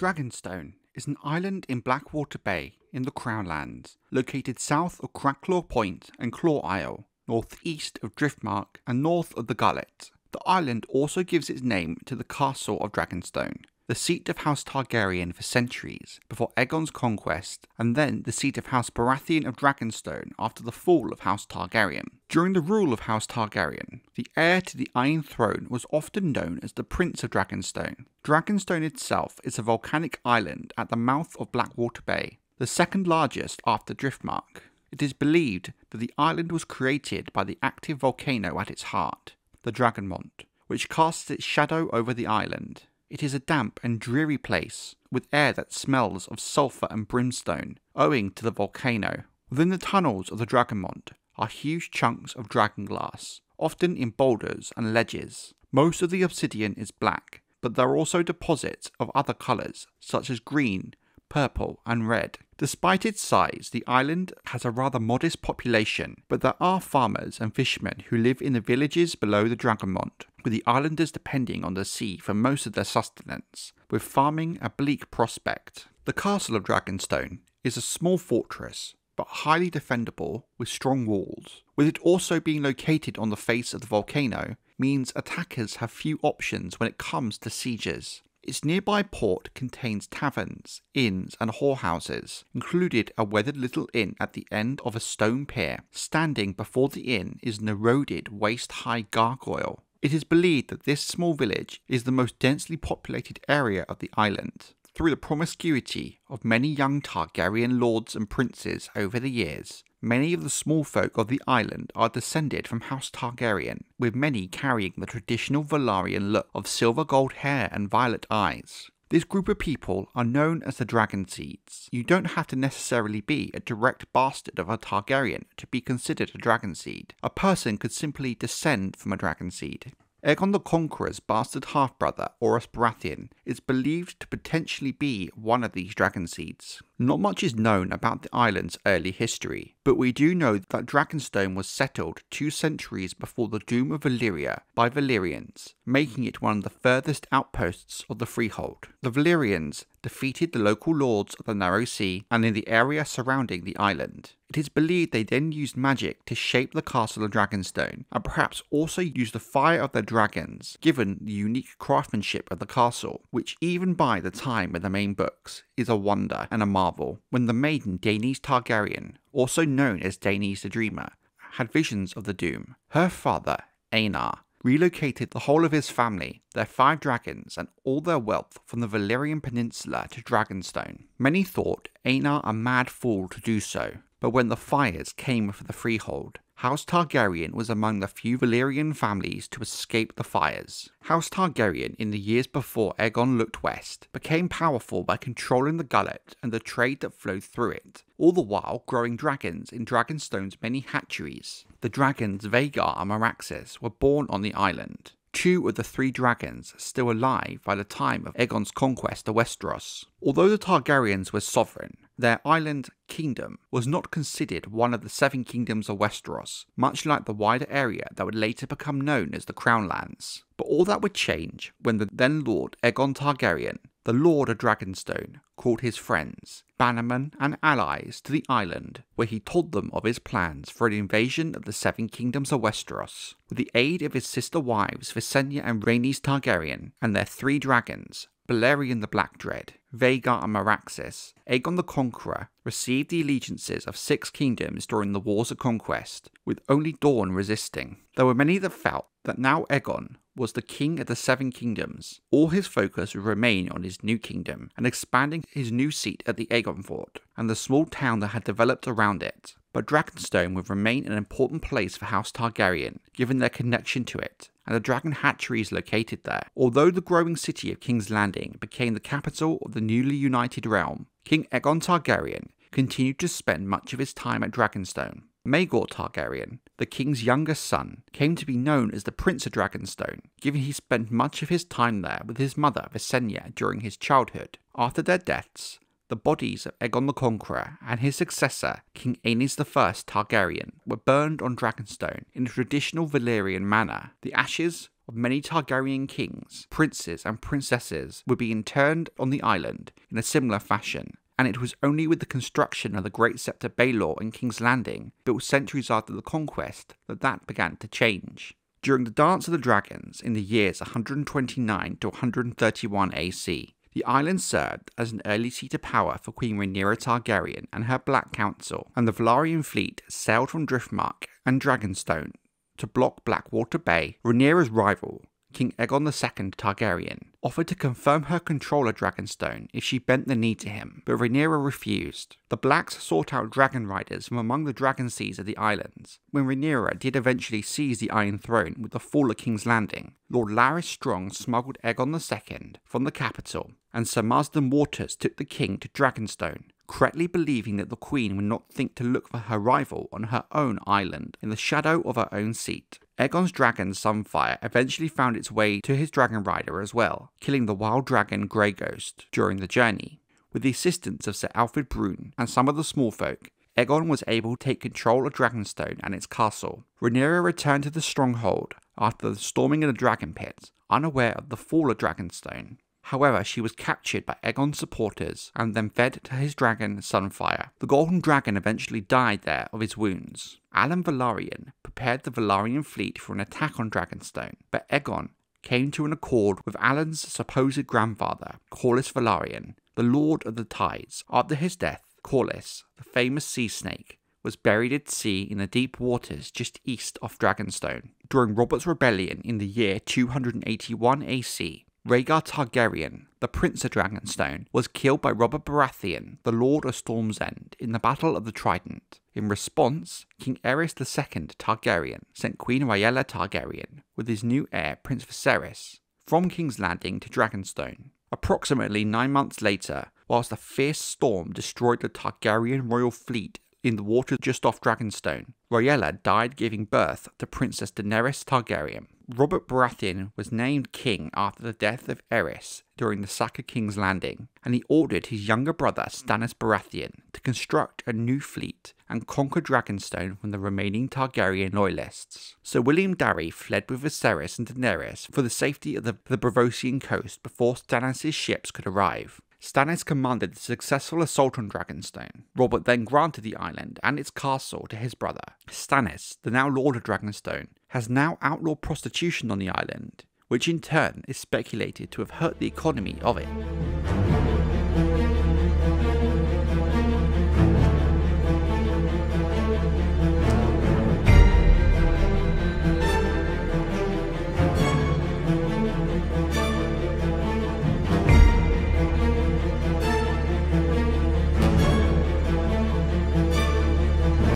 Dragonstone is an island in Blackwater Bay in the Crownlands, located south of Cracklaw Point and Claw Isle, northeast of Driftmark and north of the Gullet. The island also gives its name to the Castle of Dragonstone, the seat of House Targaryen for centuries before Aegon's conquest, and then the seat of House Baratheon of Dragonstone after the fall of House Targaryen. During the rule of House Targaryen, the heir to the Iron Throne was often known as the Prince of Dragonstone. Dragonstone itself is a volcanic island at the mouth of Blackwater Bay, the second largest after Driftmark. It is believed that the island was created by the active volcano at its heart, the Dragonmont, which casts its shadow over the island. It is a damp and dreary place, with air that smells of sulphur and brimstone, owing to the volcano. Within the tunnels of the Dragonmont are huge chunks of dragonglass, often in boulders and ledges. Most of the obsidian is black, but there are also deposits of other colours, such as green, purple and red. Despite its size, the island has a rather modest population, but there are farmers and fishermen who live in the villages below the Dragonmont, with the islanders depending on the sea for most of their sustenance, with farming a bleak prospect. The Castle of Dragonstone is a small fortress, but highly defendable with strong walls. With it also being located on the face of the volcano, means attackers have few options when it comes to sieges. Its nearby port contains taverns, inns and whorehouses, included a weathered little inn at the end of a stone pier. Standing before the inn is an eroded waist-high gargoyle. It is believed that this small village is the most densely populated area of the island. Through the promiscuity of many young Targaryen lords and princes over the years, many of the small folk of the island are descended from House Targaryen, with many carrying the traditional Valyrian look of silver gold hair and violet eyes. This group of people are known as the Dragonseeds. You don't have to necessarily be a direct bastard of a Targaryen to be considered a Dragonseed. A person could simply descend from a Dragonseed. Aegon the Conqueror's bastard half-brother, Orys Baratheon, is believed to potentially be one of these Dragonseeds. Not much is known about the island's early history, but we do know that Dragonstone was settled 2 centuries before the doom of Valyria by Valyrians, making it one of the furthest outposts of the Freehold. The Valyrians defeated the local lords of the Narrow Sea and in the area surrounding the island. It is believed they then used magic to shape the Castle of Dragonstone, and perhaps also used the fire of their dragons, given the unique craftsmanship of the castle, which even by the time of the main books is a wonder and a marvel. When the maiden Daenerys Targaryen, also known as Daenerys the Dreamer, had visions of the doom, her father, Aegon, relocated the whole of his family, their 5 dragons and all their wealth from the Valyrian Peninsula to Dragonstone. Many thought Aegon a mad fool to do so, but when the fires came for the Freehold, House Targaryen was among the few Valyrian families to escape the fires. House Targaryen, in the years before Aegon looked west, became powerful by controlling the Gullet and the trade that flowed through it, all the while growing dragons in Dragonstone's many hatcheries. The dragons Vhagar and Meraxes were born on the island. 2 of the 3 dragons still alive by the time of Aegon's conquest of Westeros. Although the Targaryens were sovereign, their island kingdom was not considered one of the 7 kingdoms of Westeros, much like the wider area that would later become known as the Crownlands. But all that would change when the then Lord Aegon Targaryen, the Lord of Dragonstone, called his friends, bannermen and allies to the island, where he told them of his plans for an invasion of the 7 kingdoms of Westeros. With the aid of his sister wives Visenya and Rhaenys Targaryen and their 3 dragons, Balerion the Black Dread, Vhagar and Meraxes, Aegon the Conqueror received the allegiances of 6 kingdoms during the Wars of Conquest, with only Dorne resisting. There were many that felt that now Aegon was the king of the 7 kingdoms. All his focus would remain on his new kingdom and expanding his new seat at the Aegon Fort and the small town that had developed around it. But Dragonstone would remain an important place for House Targaryen, given their connection to it, and the dragon hatcheries located there. Although the growing city of King's Landing became the capital of the newly united realm, King Aegon Targaryen continued to spend much of his time at Dragonstone. Maegor Targaryen, the king's youngest son, came to be known as the Prince of Dragonstone, given he spent much of his time there with his mother Visenya during his childhood. After their deaths, the bodies of Aegon the Conqueror and his successor, King Aenys I Targaryen, were burned on Dragonstone in a traditional Valyrian manner. The ashes of many Targaryen kings, princes and princesses would be interned on the island in a similar fashion, and it was only with the construction of the Great Sept of Baelor in King's Landing, built centuries after the Conquest, that began to change. During the Dance of the Dragons in the years 129 to 131 AC, the island served as an early seat of power for Queen Rhaenyra Targaryen and her Black Council, and the Valyrian fleet sailed from Driftmark and Dragonstone to block Blackwater Bay. Rhaenyra's rival, King Aegon II Targaryen, offered to confirm her control of Dragonstone if she bent the knee to him, but Rhaenyra refused. The Blacks sought out dragon riders from among the Dragonseeds of the islands. When Rhaenyra did eventually seize the Iron Throne with the fall of King's Landing, Lord Larys Strong smuggled Aegon II from the capital, and Sir Marsden Waters took the king to Dragonstone, correctly believing that the queen would not think to look for her rival on her own island in the shadow of her own seat. Aegon's dragon Sunfire eventually found its way to his dragon rider as well, killing the wild dragon Grey Ghost during the journey. With the assistance of Sir Alfred Brune and some of the small folk, Aegon was able to take control of Dragonstone and its castle. Rhaenyra returned to the stronghold after the storming of the Dragon Pit, unaware of the fall of Dragonstone. However, she was captured by Aegon's supporters and then fed to his dragon Sunfire. The Golden Dragon eventually died there of his wounds. Alan Velaryon prepared the Valyrian fleet for an attack on Dragonstone, but Aegon came to an accord with Alan's supposed grandfather, Corlys Velaryon, the Lord of the Tides. After his death, Corlys, the famous sea snake, was buried at sea in the deep waters just east of Dragonstone. During Robert's rebellion in the year 281 AC, Rhaegar Targaryen, the Prince of Dragonstone, was killed by Robert Baratheon, the Lord of Storm's End, in the Battle of the Trident. In response, King Aerys II Targaryen sent Queen Rhaella Targaryen with his new heir Prince Viserys from King's Landing to Dragonstone. Approximately 9 months later, whilst a fierce storm destroyed the Targaryen royal fleet in the water just off Dragonstone, Rhaella died giving birth to Princess Daenerys Targaryen. Robert Baratheon was named king after the death of Aerys during the sack of King's Landing, and he ordered his younger brother Stannis Baratheon to construct a new fleet and conquer Dragonstone from the remaining Targaryen loyalists. Sir William Darry fled with Viserys and Daenerys for the safety of the Braavosian coast before Stannis' ships could arrive. Stannis commanded the successful assault on Dragonstone. Robert then granted the island and its castle to his brother. Stannis, the now Lord of Dragonstone, has now outlawed prostitution on the island, which in turn is speculated to have hurt the economy of it.